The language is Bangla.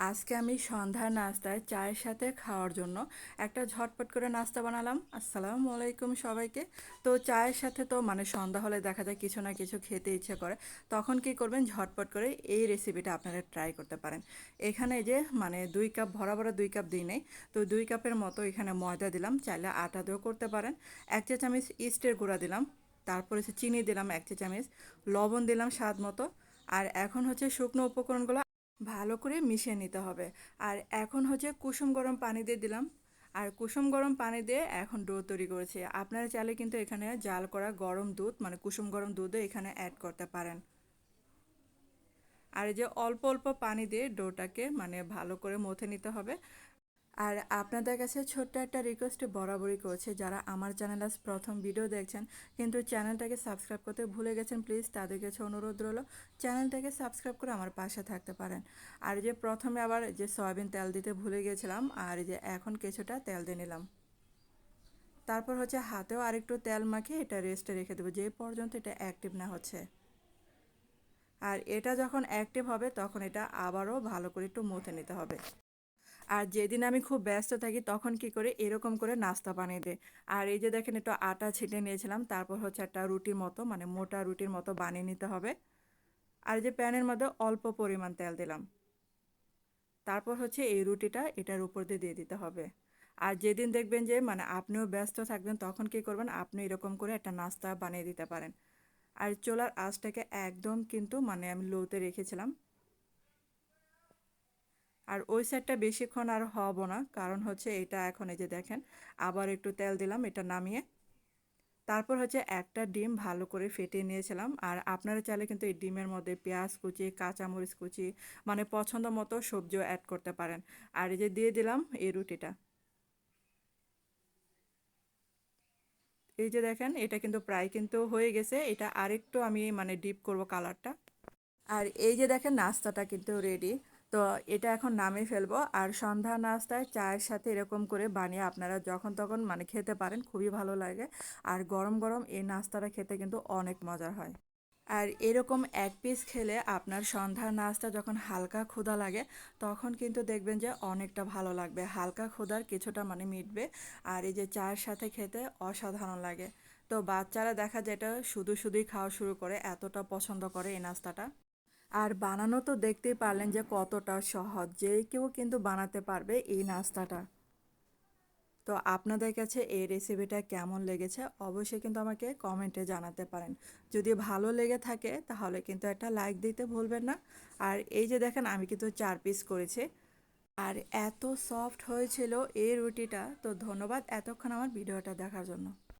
আজকে আমি সন্ধ্যার নাস্তায় চায়ের সাথে খাওয়ার জন্য একটা ঝটপট করে নাস্তা বানালাম। আসসালামু আলাইকুম সবাইকে। তো চায়ের সাথে তো মানে সন্ধ্যা হলে দেখা যায় কিছু না কিছু খেতে ইচ্ছে করে, তখন কি করবেন, ঝটপট করে এই রেসিপিটা আপনারা ট্রাই করতে পারেন। এখানে যে মানে 2 কাপ ভরা ভরা 2 কাপ দিই নেই, তো 2 কাপের মতো এখানে ময়দা দিলাম, চাইলে আটা দিয়েও করতে পারেন। 1 চা চামচ ইস্টের গুঁড়া দিলাম, তারপরে চিনি দিলাম 1 চা চামচ, লবণ দিলাম স্বাদ মতো। আর এখন হচ্ছে শুকনো উপকরণগুলো ভালো করে মিশিয়ে নিতে হবে। আর এখন হচ্ছে কুসুম গরম পানি দিয়ে দিলাম। আর কুসুম গরম পানি দিয়ে এখন ডো তৈরি করেছি। আপনারা চাইলে কিন্তু এখানে জাল করা গরম দুধ মানে কুসুম গরম দুধও এখানে অ্যাড করতে পারেন। আর এই যে অল্প অল্প পানি দিয়ে ডোটাকে মানে ভালো করে মথে নিতে হবে। আর আপনাদের কাছে ছোট্ট একটা রিকোয়েস্ট বরাবরই করছে, যারা আমার চ্যানেলে আজ প্রথম ভিডিও দেখছেন কিন্তু চ্যানেলটাকে সাবস্ক্রাইব করতে ভুলে গেছেন, প্লিজ তাদের কাছে অনুরোধ রইল চ্যানেলটাকে সাবস্ক্রাইব করে আমার পাশে থাকতে পারেন। আর যে প্রথমে আবার যে সয়াবিন তেল দিতে ভুলে গেছিলাম, আর এই যে এখন কিছুটা তেল দিয়ে নিলাম। তারপর হচ্ছে হাতেও আরেকটু তেল মাখিয়ে এটা রেস্টে রেখে দেবো যে পর্যন্ত এটা অ্যাক্টিভ না হচ্ছে। আর এটা যখন অ্যাক্টিভ হবে তখন এটা আবারও ভালো করে একটু মথে নিতে হবে। আর যেদিন আমি খুব ব্যস্ত থাকি তখন কি করে এরকম করে নাস্তা বানিয়ে দিই। আর এই যে দেখেন একটু আটা ছিটে নিয়েছিলাম, তারপর হচ্ছে একটা রুটির মতো মানে মোটা রুটির মতো বানিয়ে নিতে হবে। আর এই যে প্যানের মধ্যে অল্প পরিমাণ তেল দিলাম, তারপর হচ্ছে এই রুটিটা এটার উপর দিয়ে দিয়ে দিতে হবে। আর যেদিন দেখবেন যে মানে আপনিও ব্যস্ত থাকবেন তখন কি করবেন, আপনি এরকম করে একটা নাস্তা বানিয়ে দিতে পারেন। আর চুলার আঁচটাকে একদম কিন্তু মানে আমি লোতে রেখেছিলাম। আর ওই সাইডটা বেশিক্ষণ আর হব না, কারণ হচ্ছে এটা এখন এই যে দেখেন আবার একটু তেল দিলাম এটা নামিয়ে। তারপর হচ্ছে একটা ডিম ভালো করে ফেটিয়ে নিয়েছিলাম। আর আপনারা চাইলে কিন্তু এই ডিমের মধ্যে পেঁয়াজ কুচি কাঁচামরিচ কুচি মানে পছন্দ মতো সবজিও অ্যাড করতে পারেন। আর এই যে দিয়ে দিলাম এই রুটিটা। এই যে দেখেন এটা কিন্তু প্রায় কিন্তু হয়ে গেছে, এটা আরেকটু আমি মানে ডিপ করব কালারটা। আর এই যে দেখেন নাস্তাটা কিন্তু রেডি। তো এটা এখন নামিয়ে ফেলবো। আর সন্ধ্যা নাস্তায় চায়ের সাথে এরকম করে বানিয়ে আপনারা যখন তখন মানে খেতে পারেন, খুবই ভালো লাগে। আর গরম গরম এই নাস্তাটা খেতে কিন্তু অনেক মজার হয়। আর এরকম এক পিস খেলে আপনার সন্ধ্যার নাস্তা যখন হালকা ক্ষুধা লাগে তখন কিন্তু দেখবেন যে অনেকটা ভালো লাগবে, হালকা ক্ষুধার কিছুটা মানে মিটবে। আর এই যে চায়ের সাথে খেতে অসাধারণ লাগে। তো বাচ্চারা দেখা যায় এটা শুধু শুধুই খাওয়া শুরু করে, এতটা পছন্দ করে এই নাস্তাটা। আর বানানো তো দেখতেই পারলেন যে কতটা সহজ, যে কেউ কিন্তু বানাতে পারবে এই নাস্তাটা। তো আপনাদের কাছে এই রেসিপিটা কেমন লেগেছে অবশ্যই কিন্তু আমাকে কমেন্টে জানাতে পারেন। যদি ভালো লেগে থাকে তাহলে কিন্তু একটা লাইক দিতে ভুলবেন না। আর এই যে দেখেন আমি কিন্তু 4 পিস করেছি। আর এত সফট হয়েছিল এই রুটিটা, তো ধন্যবাদ এতক্ষণ আমার ভিডিওটা দেখার জন্য।